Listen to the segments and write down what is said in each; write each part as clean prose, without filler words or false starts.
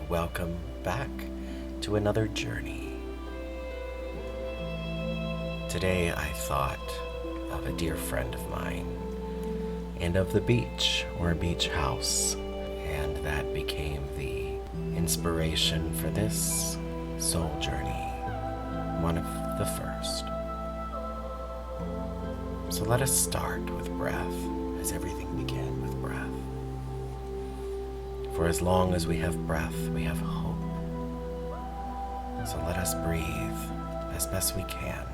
welcome back to another journey. Today I thought of a dear friend of mine and of the beach or beach house, and that became the inspiration for this soul journey, one of the first. So let us start with breath, as everything began with breath. For as long as we have breath, we have hope. So let us breathe as best we can,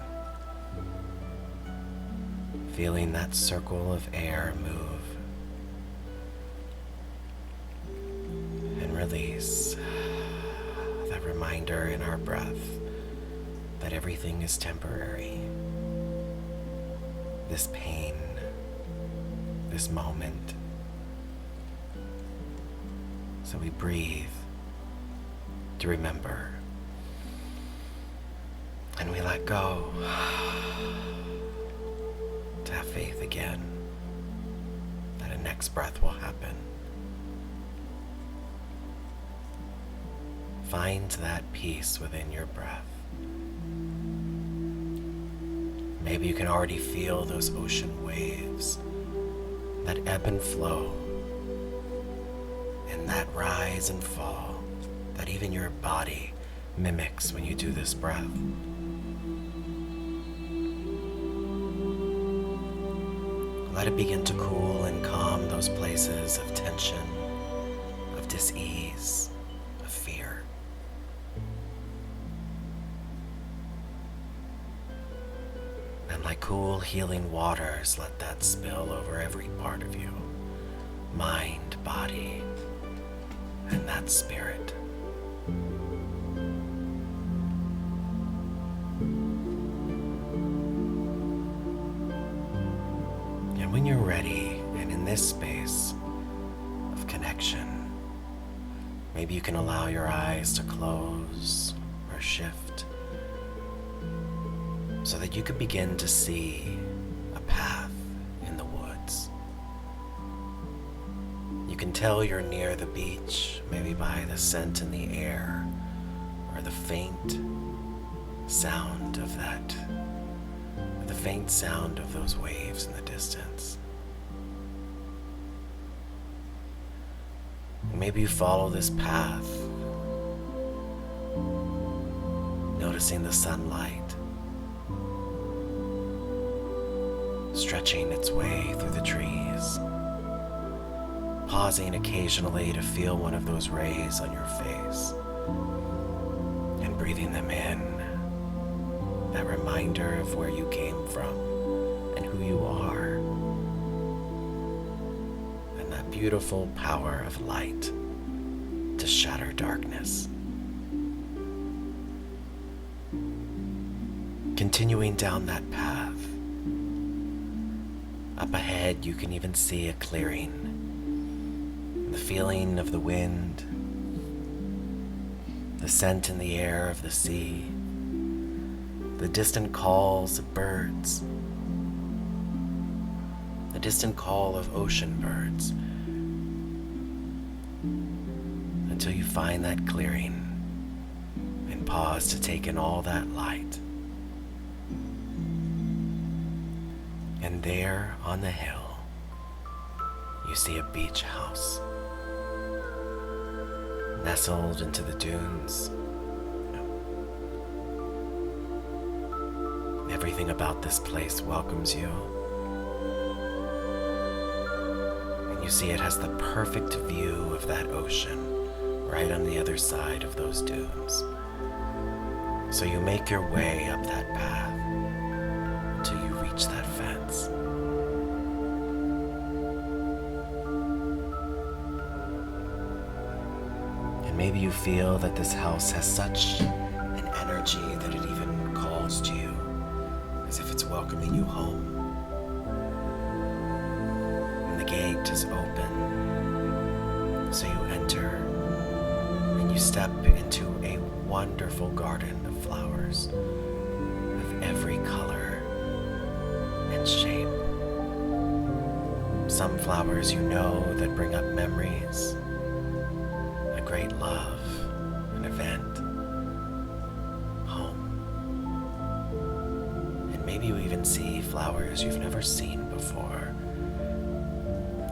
feeling that circle of air move and release, that reminder in our breath that everything is temporary. This pain, this moment. So we breathe to remember, and we let go to have faith again that a next breath will happen. Find that peace within your breath. Maybe you can already feel those ocean waves that ebb and flow, and that rise and fall that even your body mimics when you do this breath. Let it begin to cool and calm those places of tension, of dis-ease, of fear. And like cool, healing waters, let that spill over every part of you, mind, body, and that spirit. And when you're ready and in this space of connection, maybe you can allow your eyes to close or shift so that you could begin to see a path in the woods. You can tell you're near the beach, maybe by the scent in the air or the faint sound of those waves in the distance. Maybe you follow this path, noticing the sunlight stretching its way through the trees, pausing occasionally to feel one of those rays on your face and breathing them in, that reminder of where you came from and who you are, and that beautiful power of light to shatter darkness. Continuing down that path, up ahead you can even see a clearing. The feeling of the wind, the scent in the air of the sea, the distant calls of birds, the distant call of ocean birds, until you find that clearing and pause to take in all that light. And there on the hill, you see a beach house, nestled into the dunes. Everything about this place welcomes you. And you see it has the perfect view of that ocean right on the other side of those dunes. So you make your way up that path until you reach that fence. And maybe you feel that this house has such an energy that it even calls to you, as if it's welcoming you home. And the gate is open, so you enter and you step into a wonderful garden of flowers of every color and shape. Some flowers you know that bring up memories, a great love, Maybe you even see flowers you've never seen before.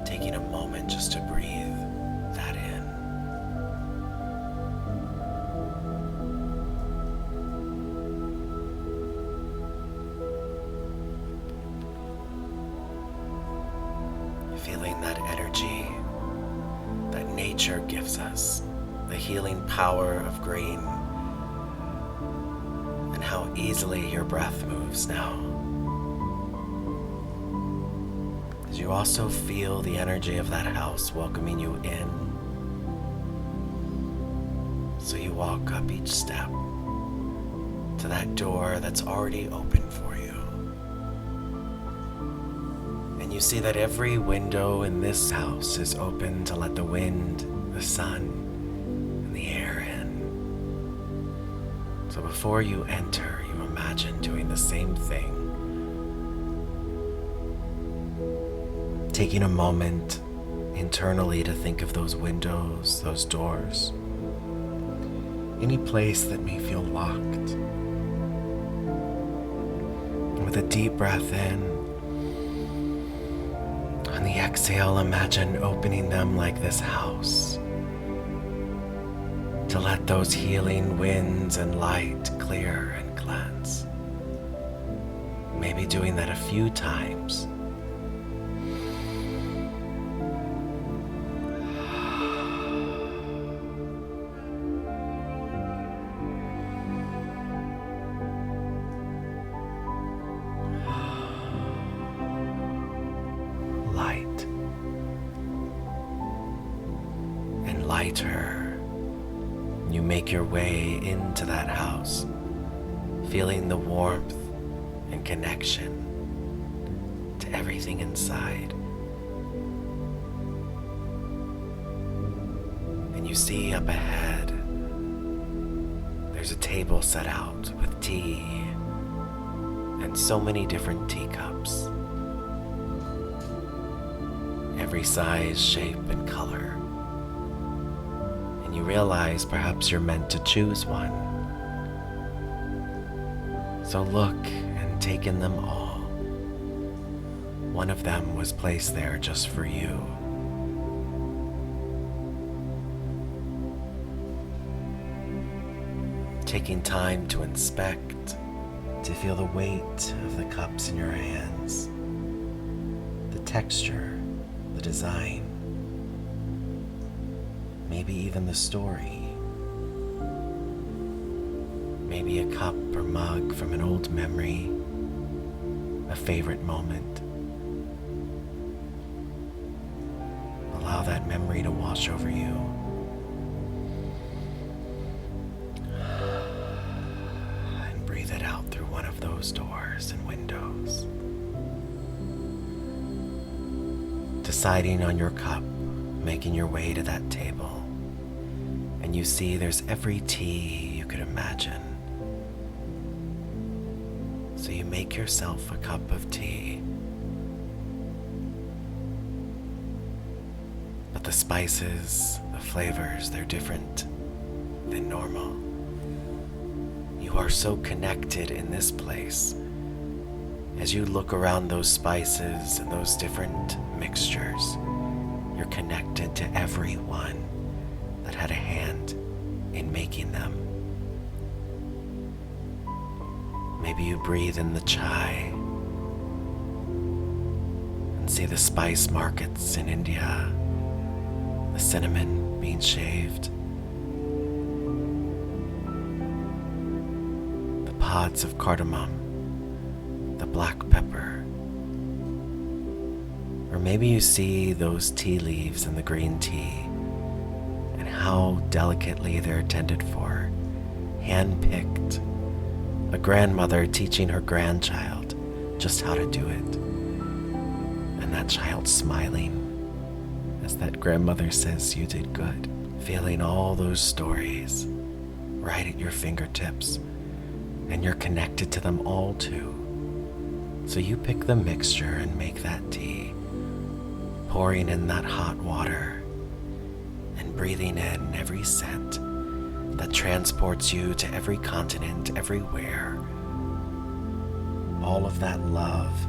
Taking a moment just to breathe that in. Feeling that energy that nature gives us, the healing power of green, and how easily your breath moves now. As you also feel the energy of that house welcoming you in, so you walk up each step to that door that's already open for you. And you see that every window in this house is open to let the wind, the sun, and the air in. So before you enter, you imagine doing the same thing. Taking a moment internally to think of those windows, those doors, any place that may feel locked. And with a deep breath in, on the exhale, imagine opening them like this house to let those healing winds and light clear and cleanse. Maybe doing that a few times. Light and lighter, you make your way into that house, feeling the warmth and connection to everything inside. And you see up ahead, there's a table set out with tea and so many different teacups. Every size, shape, and color. And you realize perhaps you're meant to choose one. So look and take in them all. One of them was placed there just for you. Taking time to inspect, to feel the weight of the cups in your hands, the texture, the design, maybe even the story. Maybe a cup or mug from an old memory, a favorite moment. Allow that memory to wash over you. And breathe it out through one of those doors and windows. Deciding on your cup, making your way to that table, and you see there's every tea you could imagine. So you make yourself a cup of tea. But the spices, the flavors, they're different than normal. You are so connected in this place. As you look around those spices and those different mixtures, you're connected to everyone that had a hand in making them. Maybe you breathe in the chai and see the spice markets in India, the cinnamon being shaved, the pods of cardamom, the black pepper. Or maybe you see those tea leaves in the green tea and how delicately they're tended for, hand-picked, a grandmother teaching her grandchild just how to do it, and that child smiling as that grandmother says you did good, feeling all those stories right at your fingertips, and you're connected to them all too. So you pick the mixture and make that tea, pouring in that hot water and breathing in every scent that transports you to every continent, everywhere. all of that love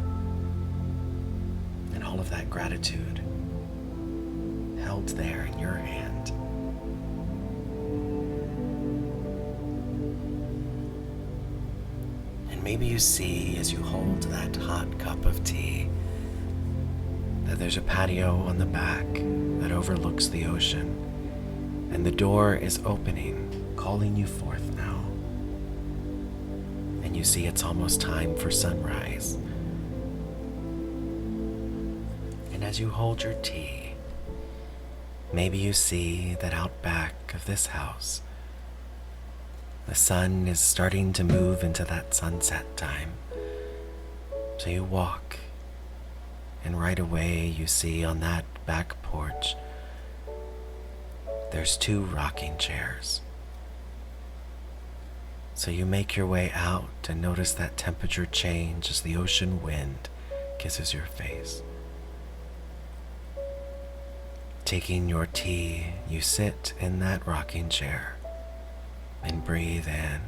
and all of that gratitude held there in your hand. And maybe you see, as you hold that hot cup of tea, that there's a patio on the back that overlooks the ocean, and the door is opening, calling you forth now. And you see it's almost time for sunrise. And as you hold your tea, maybe you see that out back of this house, the sun is starting to move into that sunset time. So you walk, and right away you see on that back porch, there's 2 rocking chairs. So you make your way out and notice that temperature change as the ocean wind kisses your face. Taking your tea, you sit in that rocking chair and breathe in,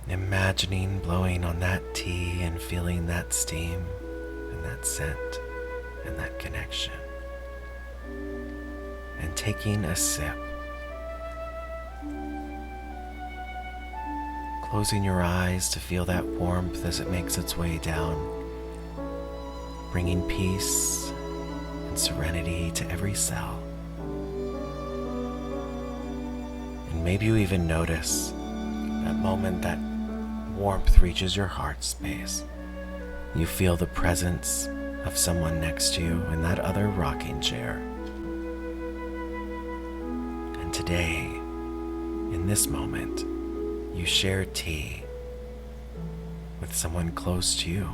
imagining blowing on that tea and feeling that steam and that scent and that connection, and taking a sip, closing your eyes to feel that warmth as it makes its way down, bringing peace and serenity to every cell. And maybe you even notice that moment that warmth reaches your heart space. You feel the presence of someone next to you in that other rocking chair. And today, in this moment, you share tea with someone close to you.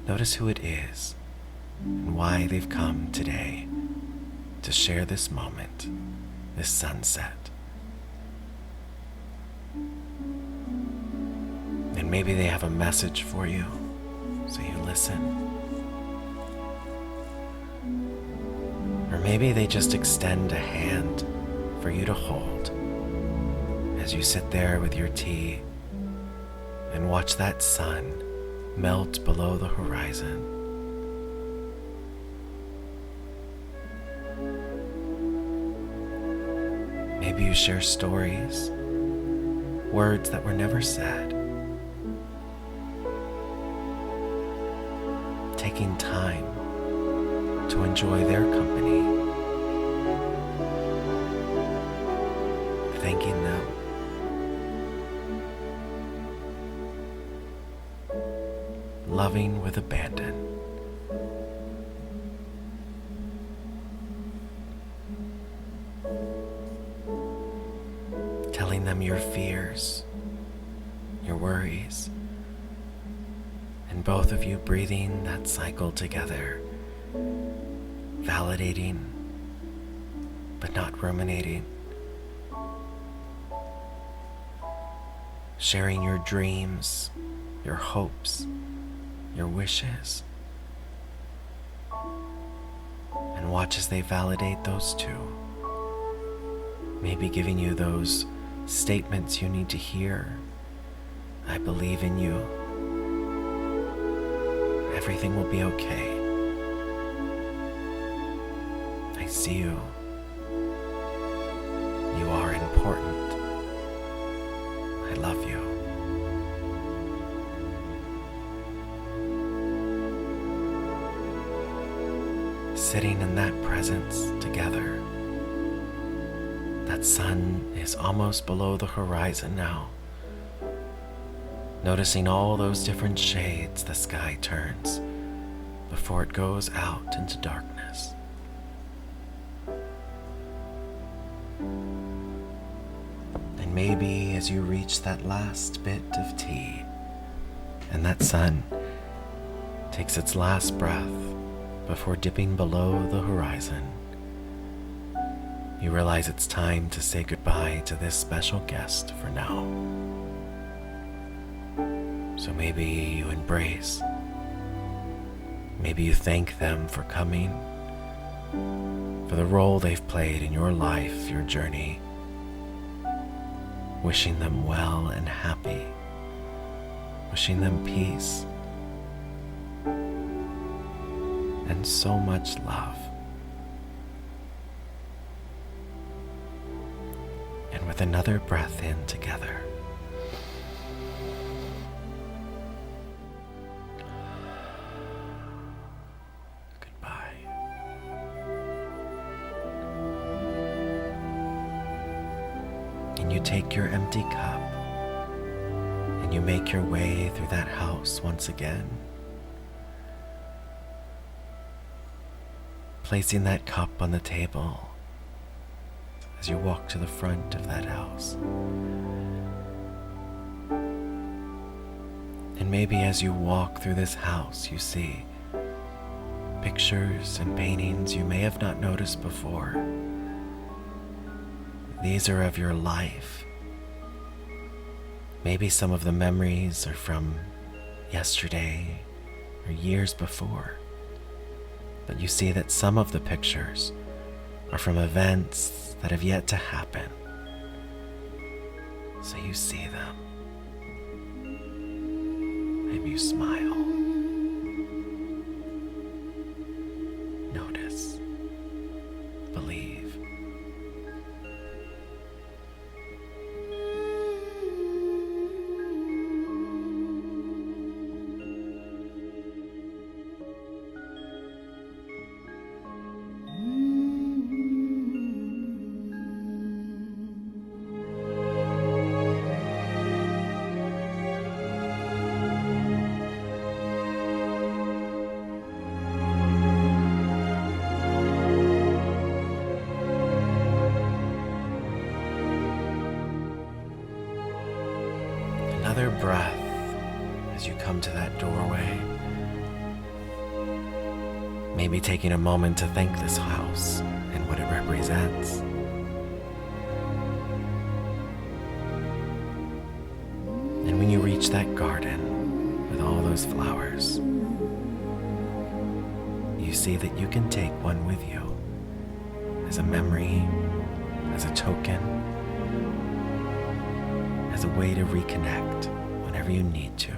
Notice who it is and why they've come today to share this moment, this sunset. And maybe they have a message for you, so you listen. Or maybe they just extend a hand for you to hold as you sit there with your tea and watch that sun melt below the horizon. Maybe you share stories, words that were never said, taking time to enjoy their company, thanking them, loving with abandon. Telling them your fears, your worries, and both of you breathing that cycle together, validating but not ruminating, sharing your dreams, your hopes, your wishes, and watch as they validate those too. Maybe giving you those statements you need to hear. I believe in you. Everything will be okay. I see you. You are important. I love you. Sitting in that presence together. That sun is almost below the horizon now. Noticing all those different shades the sky turns before it goes out into darkness. And maybe as you reach that last bit of tea and that sun takes its last breath before dipping below the horizon, you realize it's time to say goodbye to this special guest for now. So maybe you embrace, maybe you thank them for coming, for the role they've played in your life, your journey. wishing them well and happy, wishing them peace and so much love. And with another breath in together, goodbye. And you take your empty cup and you make your way through that house once again, placing that cup on the table as you walk to the front of that house. And maybe as you walk through this house, you see pictures and paintings you may have not noticed before. These are of your life. Maybe some of the memories are from yesterday or years before. But you see that some of the pictures are from events that have yet to happen. So you see them and you smile. Notice, believe. Another breath as you come to that doorway. Maybe taking a moment to thank this house and what it represents. And when you reach that garden with all those flowers, you see that you can take one with you as a memory, as a token, as a way to reconnect whenever you need to.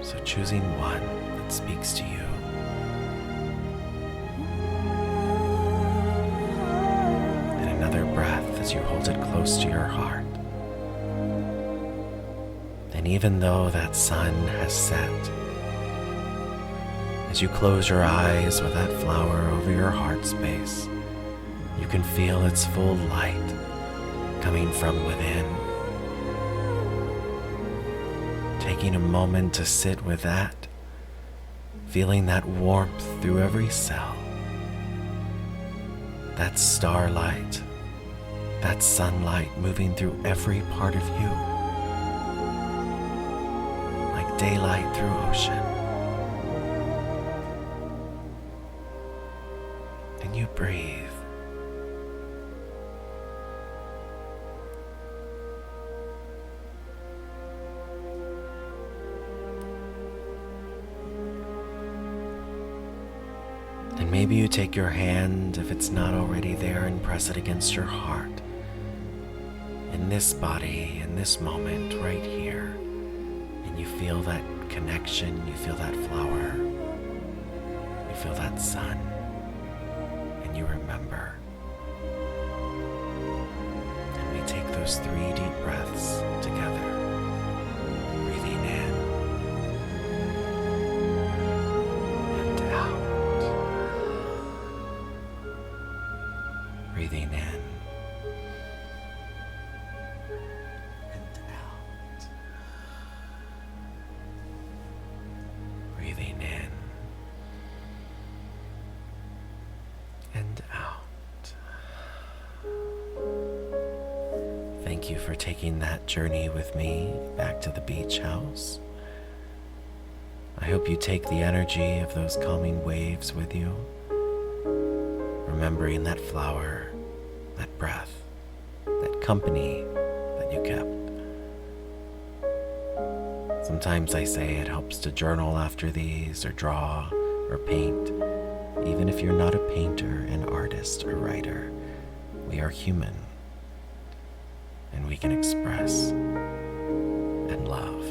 So choosing one that speaks to you. And another breath as you hold it close to your heart. And even though that sun has set, as you close your eyes with that flower over your heart space, you can feel its full light coming from within. Taking a moment to sit with that, feeling that warmth through every cell, that starlight, that sunlight moving through every part of you, like daylight through ocean. And you breathe. And maybe you take your hand, if it's not already there, and press it against your heart. In this body, in this moment, right here. And you feel that connection, you feel that flower, you feel that sun, and you remember. And we take those 3 deep breaths together, breathing in and out. Breathing in and out. Breathing in and out. Thank you for taking that journey with me back to the beach house. I hope you take the energy of those calming waves with you, remembering that flower, that breath, that company that you kept. Sometimes I say it helps to journal after these, or draw, or paint. Even if you're not a painter, an artist, or writer, We are human, and we can express and love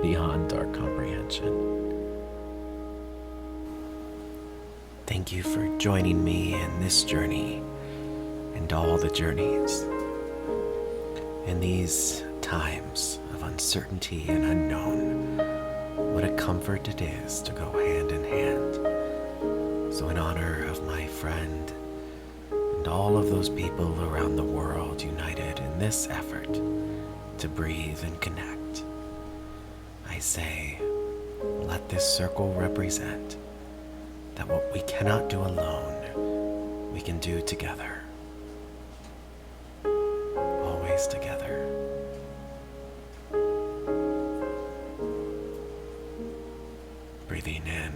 beyond our comprehension. Thank you for joining me in this journey and all the journeys. In these times of uncertainty and unknown, what a comfort it is to go hand in hand. So in honor of my friend and all of those people around the world united in this effort to breathe and connect, I say, let this circle represent that what we cannot do alone, we can do together. Always together. Breathing in